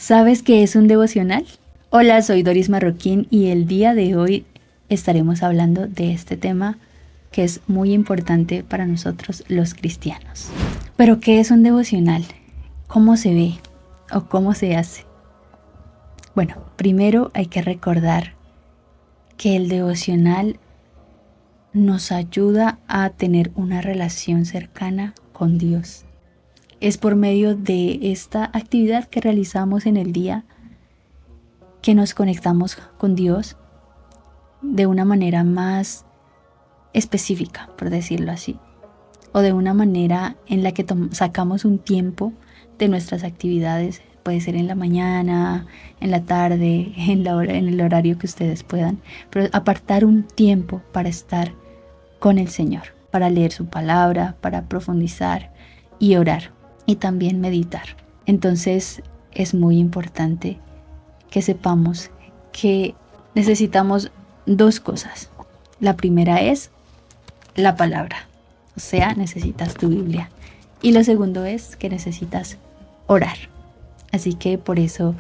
¿Sabes qué es un devocional? Hola, soy Doris Marroquín y el día de hoy estaremos hablando de este tema que es muy importante para nosotros los cristianos. ¿Pero qué es un devocional? ¿Cómo se ve o cómo se hace? Bueno, primero hay que recordar que el devocional nos ayuda a tener una relación cercana con Dios. Es por medio de esta actividad que realizamos en el día que nos conectamos con Dios de una manera más específica, por decirlo así, o de una manera en la que sacamos un tiempo de nuestras actividades. Puede ser en la mañana, en la tarde, en el horario que ustedes puedan, pero apartar un tiempo para estar con el Señor, para leer su palabra, para profundizar y orar y también meditar. Entonces es muy importante que sepamos que necesitamos dos cosas. La primera es la palabra, o sea, necesitas tu Biblia. Y lo segundo es que necesitas orar. Así que por eso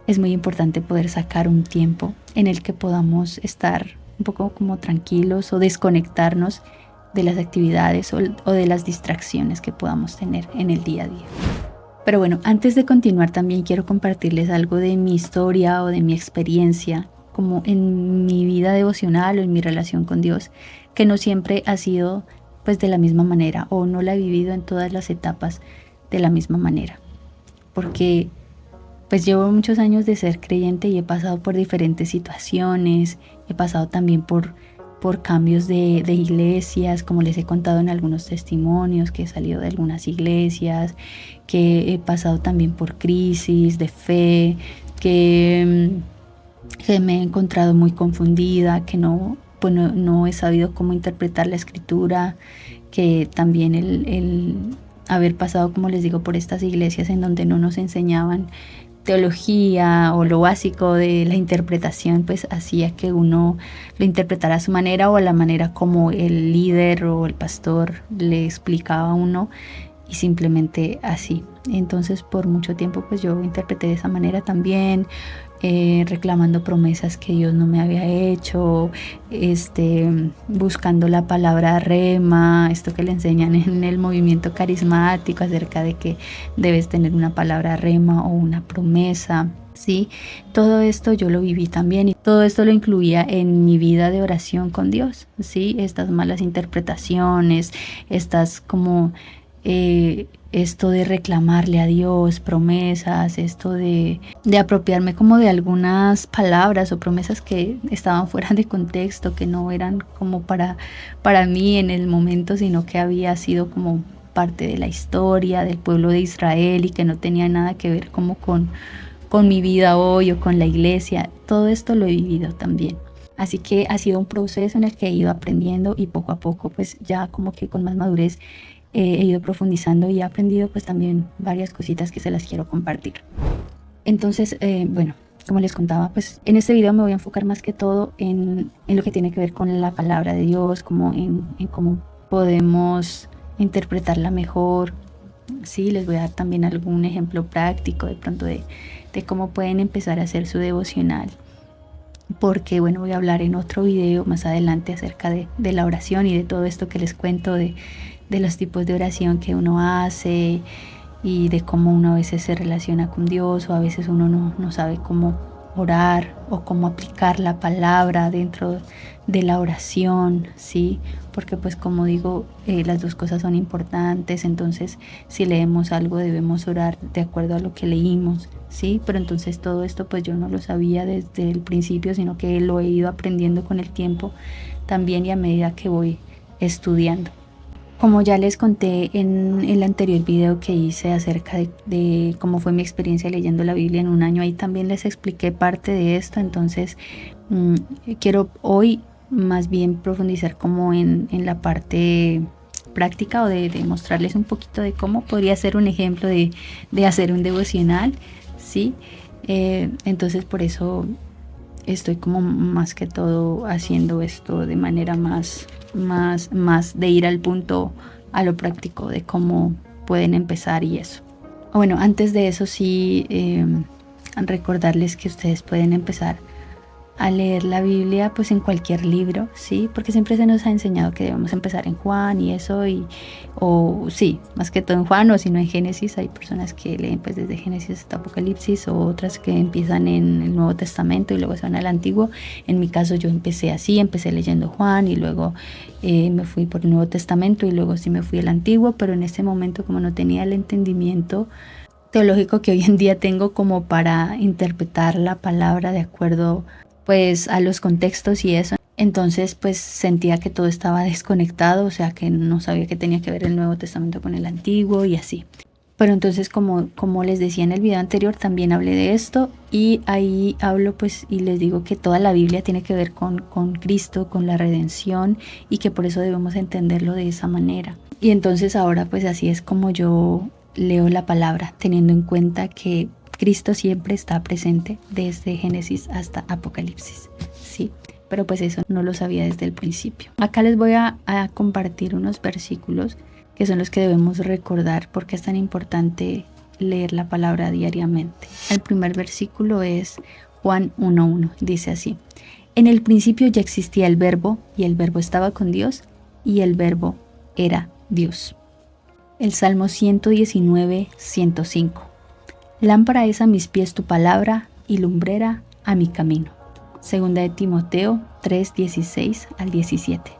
es muy importante poder sacar un tiempo en el que podamos estar un poco como tranquilos o desconectarnos de las actividades o de las distracciones que podamos tener en el día a día. Pero bueno, antes de continuar también quiero compartirles algo de mi historia o de mi experiencia como en mi vida devocional o en mi relación con Dios, que no siempre ha sido pues de la misma manera o no la he vivido en todas las etapas de la misma manera. Porque pues llevo muchos años de ser creyente y he pasado por diferentes situaciones, he pasado también por cambios de iglesias, como les he contado en algunos testimonios, que he salido de algunas iglesias, que he pasado también por crisis de fe, que me he encontrado muy confundida, que no he sabido cómo interpretar la escritura, que también el haber pasado, como les digo, por estas iglesias en donde no nos enseñaban teología o lo básico de la interpretación, pues hacía que uno lo interpretara a su manera o a la manera como el líder o el pastor le explicaba a uno y simplemente así. Entonces por mucho tiempo pues yo interpreté de esa manera también, reclamando promesas que Dios no me había hecho, buscando la palabra rema, esto que le enseñan en el movimiento carismático acerca de que debes tener una palabra rema o una promesa, ¿sí? Todo esto yo lo viví también y todo esto lo incluía en mi vida de oración con Dios, ¿sí? Estas malas interpretaciones, estas como esto de reclamarle a Dios promesas, esto de apropiarme como de algunas palabras o promesas que estaban fuera de contexto, que no eran como para mí en el momento, sino que había sido como parte de la historia del pueblo de Israel y que no tenía nada que ver como con mi vida hoy o con la iglesia. Todo esto lo he vivido también. Así que ha sido un proceso en el que he ido aprendiendo y poco a poco pues ya como que con más madurez he ido profundizando y he aprendido pues también varias cositas que se las quiero compartir. Entonces, bueno, como les contaba, pues en este video me voy a enfocar más que todo en lo que tiene que ver con la palabra de Dios, como en cómo podemos interpretarla mejor. Sí, les voy a dar también algún ejemplo práctico de pronto de cómo pueden empezar a hacer su devocional. Porque bueno, voy a hablar en otro video más adelante acerca de la oración y de todo esto que les cuento de los tipos de oración que uno hace y de cómo uno a veces se relaciona con Dios o a veces uno no sabe cómo orar o cómo aplicar la palabra dentro de la oración, ¿sí? Porque pues como digo, las dos cosas son importantes, entonces si leemos algo debemos orar de acuerdo a lo que leímos, ¿sí? Pero entonces todo esto pues yo no lo sabía desde el principio, sino que lo he ido aprendiendo con el tiempo también y a medida que voy estudiando. Como ya les conté en el anterior video que hice acerca de cómo fue mi experiencia leyendo la Biblia en un año, ahí también les expliqué parte de esto, entonces quiero hoy más bien profundizar como en la parte práctica o de mostrarles un poquito de cómo podría ser un ejemplo de hacer un devocional, ¿sí? Entonces por eso estoy como más que todo haciendo esto de manera más de ir al punto, a lo práctico de cómo pueden empezar y eso. Bueno, antes de eso sí recordarles que ustedes pueden empezar a leer la Biblia pues en cualquier libro, ¿sí? Porque siempre se nos ha enseñado que debemos empezar en Juan y eso, o sí, más que todo en Juan, o si no en Génesis. Hay personas que leen pues desde Génesis hasta Apocalipsis, o otras que empiezan en el Nuevo Testamento y luego se van al Antiguo. En mi caso yo empecé así, empecé leyendo Juan y luego me fui por el Nuevo Testamento y luego sí me fui al Antiguo, pero en ese momento, como no tenía el entendimiento teológico que hoy en día tengo como para interpretar la palabra de acuerdo pues a los contextos y eso, entonces pues sentía que todo estaba desconectado, o sea que no sabía que tenía que ver el Nuevo Testamento con el Antiguo y así. Pero entonces como les decía en el video anterior, también hablé de esto y ahí hablo pues y les digo que toda la Biblia tiene que ver con Cristo, con la redención, y que por eso debemos entenderlo de esa manera. Y entonces ahora pues así es como yo leo la palabra, teniendo en cuenta que Cristo siempre está presente desde Génesis hasta Apocalipsis, ¿sí? Pero pues eso no lo sabía desde el principio. Acá les voy a compartir unos versículos que son los que debemos recordar porque es tan importante leer la palabra diariamente. El primer versículo es Juan 1:1, dice así: en el principio ya existía el Verbo, y el Verbo estaba con Dios, y el Verbo era Dios. El Salmo 119:105. Lámpara es a mis pies tu palabra y lumbrera a mi camino. Segunda de Timoteo 3:16 al 17.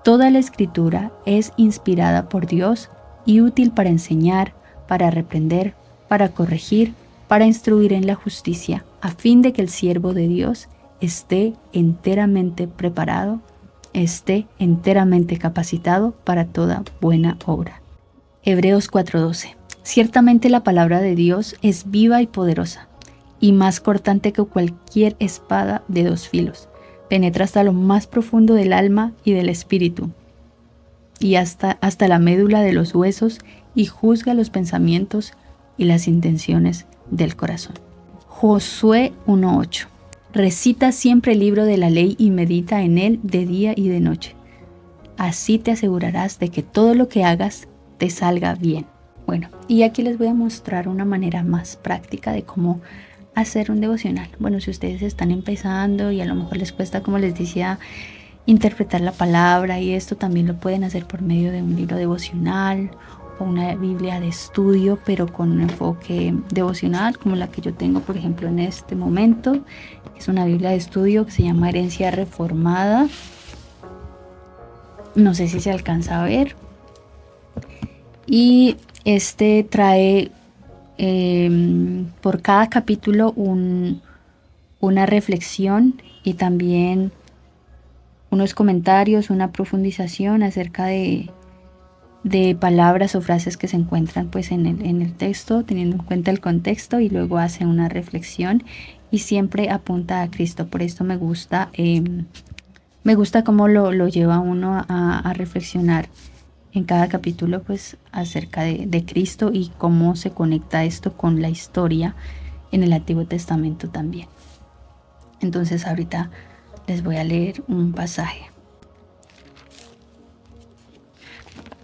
Toda la escritura es inspirada por Dios y útil para enseñar, para reprender, para corregir, para instruir en la justicia, a fin de que el siervo de Dios esté enteramente preparado, esté enteramente capacitado para toda buena obra. Hebreos 4:12. Ciertamente la palabra de Dios es viva y poderosa, y más cortante que cualquier espada de dos filos. Penetra hasta lo más profundo del alma y del espíritu, y hasta la médula de los huesos, y juzga los pensamientos y las intenciones del corazón. Josué 1:8. Recita siempre el libro de la ley y medita en él de día y de noche. Así te asegurarás de que todo lo que hagas te salga bien. Bueno, y aquí les voy a mostrar una manera más práctica de cómo hacer un devocional. Bueno, si ustedes están empezando y a lo mejor les cuesta, como les decía, interpretar la palabra y esto, también lo pueden hacer por medio de un libro devocional o una Biblia de estudio, pero con un enfoque devocional, como la que yo tengo, por ejemplo, en este momento. Es una Biblia de estudio que se llama Herencia Reformada. No sé si se alcanza a ver. Y este trae por cada capítulo una reflexión y también unos comentarios, una profundización acerca de palabras o frases que se encuentran pues en el texto, teniendo en cuenta el contexto, y luego hace una reflexión y siempre apunta a Cristo. Por esto me gusta cómo lo lleva uno a reflexionar en cada capítulo pues acerca de Cristo y cómo se conecta esto con la historia en el Antiguo Testamento también. Entonces ahorita les voy a leer un pasaje.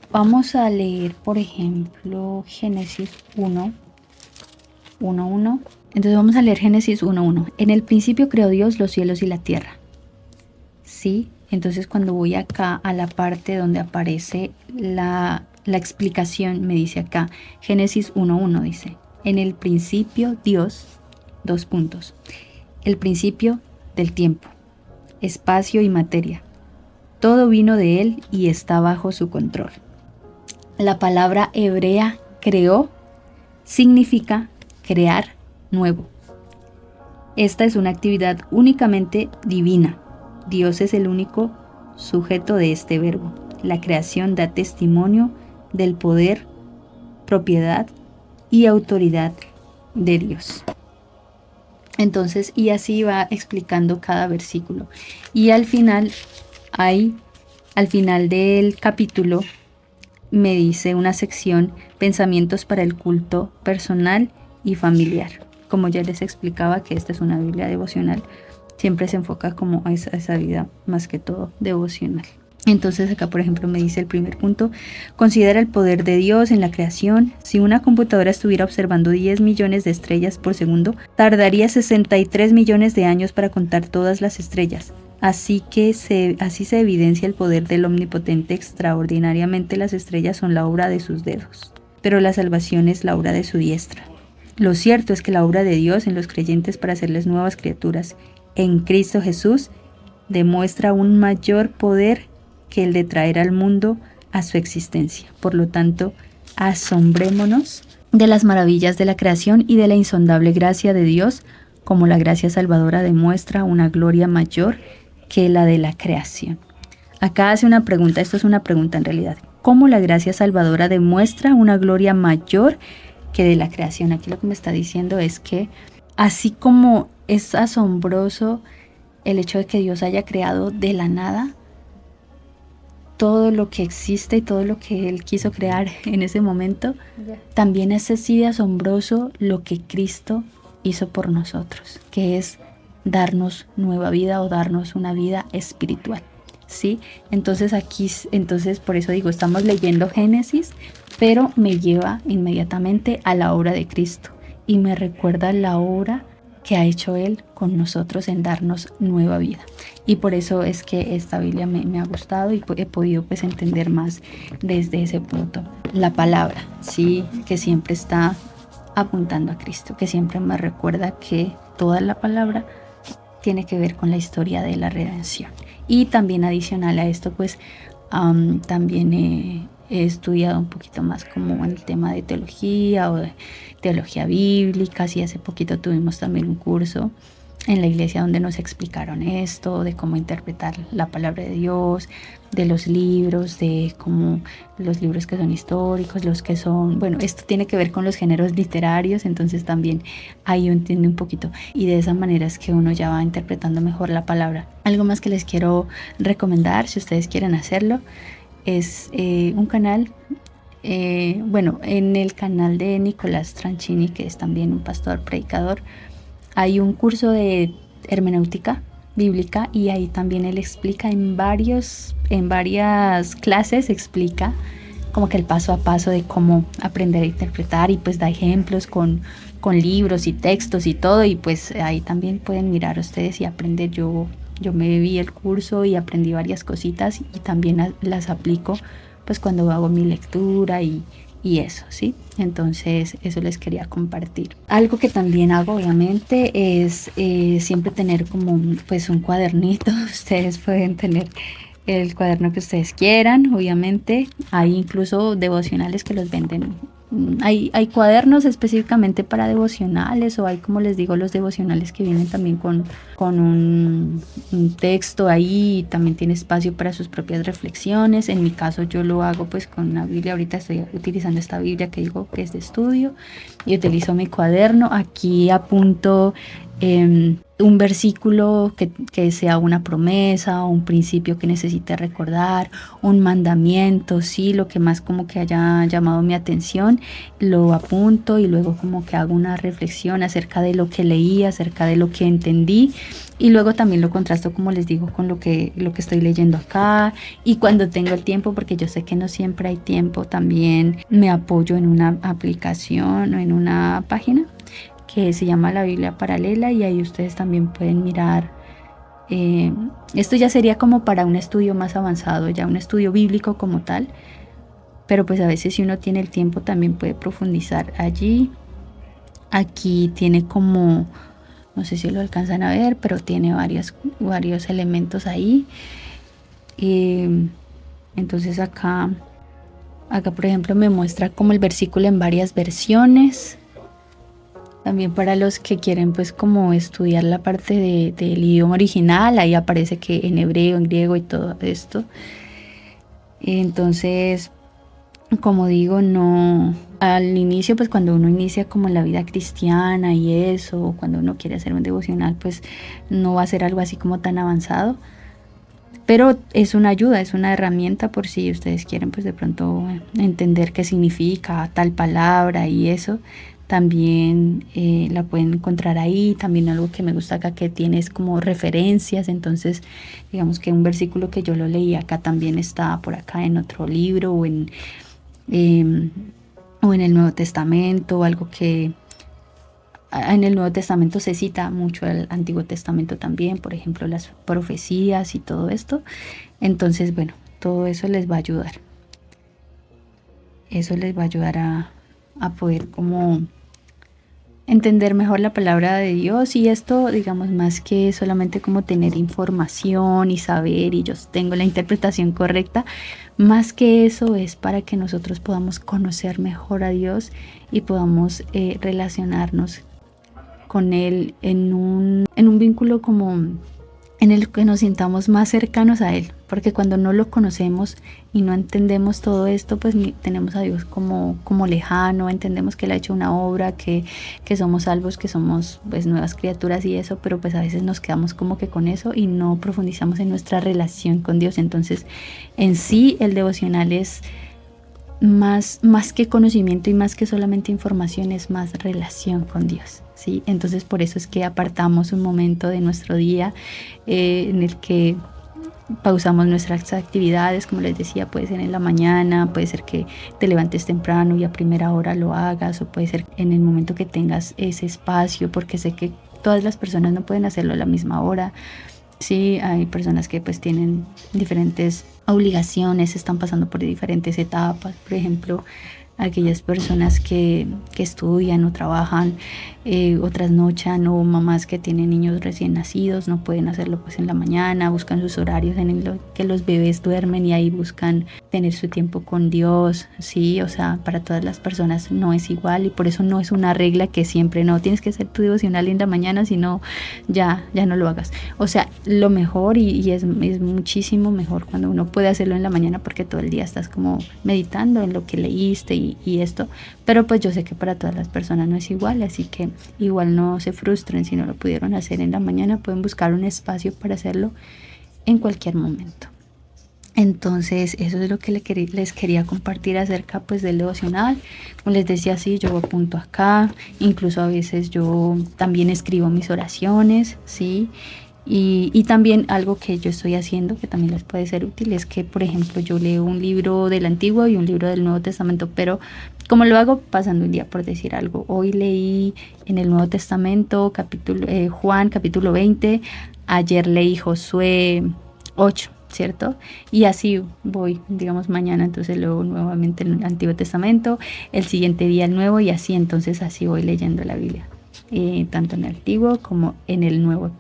Vamos a leer, por ejemplo, Génesis 1:1. Entonces vamos a leer Génesis 1:1. En el principio creó Dios los cielos y la tierra. ¿Sí? Entonces cuando voy acá a la parte donde aparece la explicación, me dice acá, Génesis 1:1 dice: en el principio Dios, el principio del tiempo, espacio y materia. Todo vino de él y está bajo su control. La palabra hebrea creó significa crear nuevo. Esta es una actividad únicamente divina. Dios es el único sujeto de este verbo. La creación da testimonio del poder, propiedad y autoridad de Dios. Entonces, y así va explicando cada versículo. Y al final del capítulo, me dice una sección: pensamientos para el culto personal y familiar. Como ya les explicaba que esta es una Biblia devocional, siempre se enfoca como a esa vida más que todo devocional. Entonces acá, por ejemplo, me dice el primer punto: considera el poder de Dios en la creación. Si una computadora estuviera observando 10 millones de estrellas por segundo, tardaría 63 millones de años para contar todas las estrellas. Así se evidencia el poder del Omnipotente. Extraordinariamente las estrellas son la obra de sus dedos, pero la salvación es la obra de su diestra. Lo cierto es que la obra de Dios en los creyentes para hacerles nuevas criaturas en Cristo Jesús demuestra un mayor poder que el de traer al mundo a su existencia. Por lo tanto, asombrémonos de las maravillas de la creación y de la insondable gracia de Dios, como la gracia salvadora demuestra una gloria mayor que la de la creación. Acá hace una pregunta, esto es una pregunta en realidad: ¿cómo la gracia salvadora demuestra una gloria mayor que de la creación? Aquí lo que me está diciendo es que así como es asombroso el hecho de que Dios haya creado de la nada todo lo que existe y todo lo que Él quiso crear en ese momento, también es así de asombroso lo que Cristo hizo por nosotros, que es darnos nueva vida o darnos una vida espiritual, ¿sí? Entonces por eso digo, estamos leyendo Génesis, pero me lleva inmediatamente a la obra de Cristo y me recuerda la obra que ha hecho Él con nosotros en darnos nueva vida. Y por eso es que esta Biblia me ha gustado y he podido pues entender más desde ese punto. La palabra, sí, que siempre está apuntando a Cristo, que siempre me recuerda que toda la palabra tiene que ver con la historia de la redención. Y también adicional a esto, pues también he estudiado un poquito más como en el tema de teología o de teología bíblica. Sí, hace poquito tuvimos también un curso en la iglesia donde nos explicaron esto, de cómo interpretar la palabra de Dios, de los libros, de cómo los libros que son históricos, los que son, bueno, esto tiene que ver con los géneros literarios, entonces también ahí uno entiende un poquito y de esa manera es que uno ya va interpretando mejor la palabra. Algo más que les quiero recomendar, si ustedes quieren hacerlo, es un canal, en el canal de Nicolás Tranchini, que es también un pastor predicador. Hay un curso de hermenéutica bíblica y ahí también él explica en varias clases, explica como que el paso a paso de cómo aprender a interpretar y pues da ejemplos con libros y textos y todo, y pues ahí también pueden mirar ustedes y aprender. Yo me vi el curso y aprendí varias cositas y también las aplico pues cuando hago mi lectura y eso, ¿sí? Entonces eso les quería compartir. Algo que también hago obviamente es siempre tener como un cuadernito. Ustedes pueden tener el cuaderno que ustedes quieran, obviamente. Hay incluso devocionales que los venden. Hay cuadernos específicamente para devocionales, o hay, como les digo, los devocionales que vienen también con un texto ahí, y también tiene espacio para sus propias reflexiones. En mi caso yo lo hago pues con una Biblia. Ahorita estoy utilizando esta Biblia que digo que es de estudio y utilizo mi cuaderno. Aquí apunto un versículo que sea una promesa o un principio que necesite recordar, un mandamiento, sí, lo que más como que haya llamado mi atención, lo apunto y luego como que hago una reflexión acerca de lo que leí, acerca de lo que entendí, y luego también lo contrasto, como les digo, con lo que estoy leyendo acá. Y cuando tengo el tiempo, porque yo sé que no siempre hay tiempo, también me apoyo en una aplicación o en una página que se llama La Biblia Paralela, y ahí ustedes también pueden mirar. Esto ya sería como para un estudio más avanzado, ya un estudio bíblico como tal, pero pues a veces si uno tiene el tiempo también puede profundizar allí. Aquí tiene como, no sé si lo alcanzan a ver, pero tiene varios elementos ahí. Entonces acá por ejemplo me muestra como el versículo en varias versiones. También para los que quieren pues como estudiar la parte del idioma original, ahí aparece que en hebreo, en griego y todo esto. Entonces, como digo, no, al inicio pues cuando uno inicia como la vida cristiana y eso, cuando uno quiere hacer un devocional, pues no va a ser algo así como tan avanzado. Pero es una ayuda, es una herramienta por si ustedes quieren pues de pronto entender qué significa tal palabra y eso. también la pueden encontrar ahí. También algo que me gusta acá que tiene es como referencias, entonces digamos que un versículo que yo lo leí acá también está por acá en otro libro em, o en el Nuevo Testamento, o algo que en el Nuevo Testamento se cita mucho el Antiguo Testamento también, por ejemplo las profecías y todo esto. Entonces bueno, todo eso les va a ayudar. Eso les va a ayudar a poder como entender mejor la palabra de Dios. Y esto, digamos, más que solamente como tener información y saber y yo tengo la interpretación correcta, más que eso es para que nosotros podamos conocer mejor a Dios y podamos relacionarnos con Él en un vínculo como en el que nos sintamos más cercanos a Él, porque cuando no lo conocemos y no entendemos todo esto, pues tenemos a Dios como lejano, entendemos que Él ha hecho una obra, que somos salvos, que somos pues nuevas criaturas y eso, pero pues a veces nos quedamos como que con eso y no profundizamos en nuestra relación con Dios. Entonces en sí el devocional es más que conocimiento y más que solamente información, es más relación con Dios, ¿sí? Entonces por eso es que apartamos un momento de nuestro día en el que pausamos nuestras actividades, como les decía, puede ser en la mañana, puede ser que te levantes temprano y a primera hora lo hagas, o puede ser en el momento que tengas ese espacio, porque sé que todas las personas no pueden hacerlo a la misma hora. Sí, hay personas que pues tienen diferentes obligaciones, están pasando por diferentes etapas. Por ejemplo, aquellas personas que estudian o trabajan o trasnochan, o mamás que tienen niños recién nacidos, no pueden hacerlo pues en la mañana, buscan sus horarios en el que los bebés duermen y ahí buscan tener su tiempo con Dios, sí, o sea, para todas las personas no es igual y por eso no es una regla que siempre no, tienes que hacer tu devocional en la mañana, si no, ya no lo hagas. O sea, lo mejor y es muchísimo mejor cuando uno puede hacerlo en la mañana porque todo el día estás como meditando en lo que leíste y esto, pero pues yo sé que para todas las personas no es igual, así que igual no se frustren si no lo pudieron hacer en la mañana, pueden buscar un espacio para hacerlo en cualquier momento. Entonces eso es lo que les quería compartir acerca pues del devocional. Como les decía, sí, yo apunto acá, incluso a veces yo también escribo mis oraciones, sí. Y también algo que yo estoy haciendo que también les puede ser útil es que, por ejemplo, yo leo un libro del Antiguo y un libro del Nuevo Testamento, pero como lo hago pasando un día, por decir algo. Hoy leí en el Nuevo Testamento Juan capítulo 20, ayer leí Josué 8, ¿cierto? Y así voy, digamos, mañana entonces leo nuevamente el Antiguo Testamento, el siguiente día el Nuevo, y así entonces así voy leyendo la Biblia, tanto en el Antiguo como en el Nuevo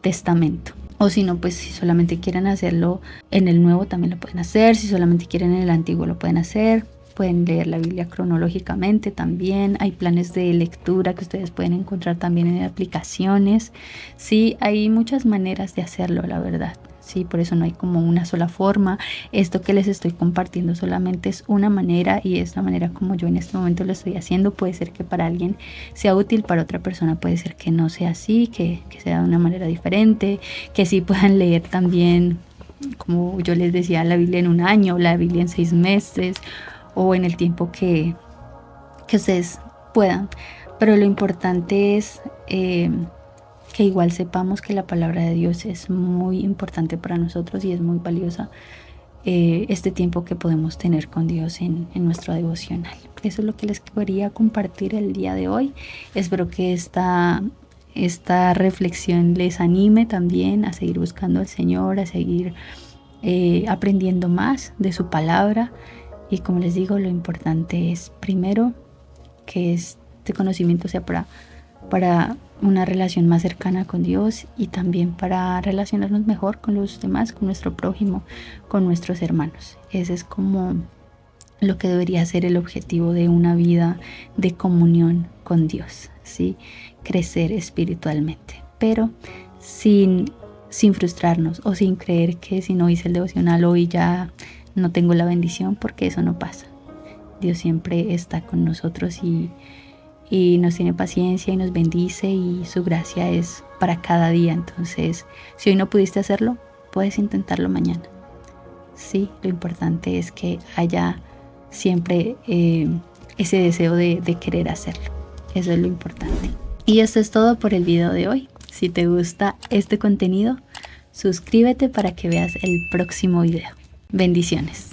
Testamento. O si no, pues si solamente quieren hacerlo en el Nuevo también lo pueden hacer, si solamente quieren en el Antiguo lo pueden hacer. Pueden leer la Biblia cronológicamente también. Hay planes de lectura que ustedes pueden encontrar también en aplicaciones. Sí, hay muchas maneras de hacerlo, la verdad. Sí, por eso no hay como una sola forma. Esto que les estoy compartiendo solamente es una manera y es la manera como yo en este momento lo estoy haciendo. Puede ser que para alguien sea útil, para otra persona puede ser que no sea así, que sea de una manera diferente, que sí puedan leer también, como yo les decía, la Biblia en un año, la Biblia en 6 meses o en el tiempo que ustedes puedan. Pero lo importante es que igual sepamos que la palabra de Dios es muy importante para nosotros y es muy valiosa este tiempo que podemos tener con Dios en nuestro devocional. Eso es lo que les quería compartir el día de hoy. Espero que esta reflexión les anime también a seguir buscando al Señor, a seguir aprendiendo más de su palabra. Y como les digo, lo importante es primero que este conocimiento sea para una relación más cercana con Dios y también para relacionarnos mejor con los demás, con nuestro prójimo, con nuestros hermanos. Ese es como lo que debería ser el objetivo de una vida de comunión con Dios, ¿sí? Crecer espiritualmente, pero sin frustrarnos o sin creer que si no hice el devocional hoy ya no tengo la bendición, porque eso no pasa. Dios siempre está con nosotros y nos tiene paciencia y nos bendice, y su gracia es para cada día. Entonces, si hoy no pudiste hacerlo, puedes intentarlo mañana. Sí, lo importante es que haya siempre ese deseo de querer hacerlo. Eso es lo importante. Y esto es todo por el video de hoy. Si te gusta este contenido, suscríbete para que veas el próximo video. Bendiciones.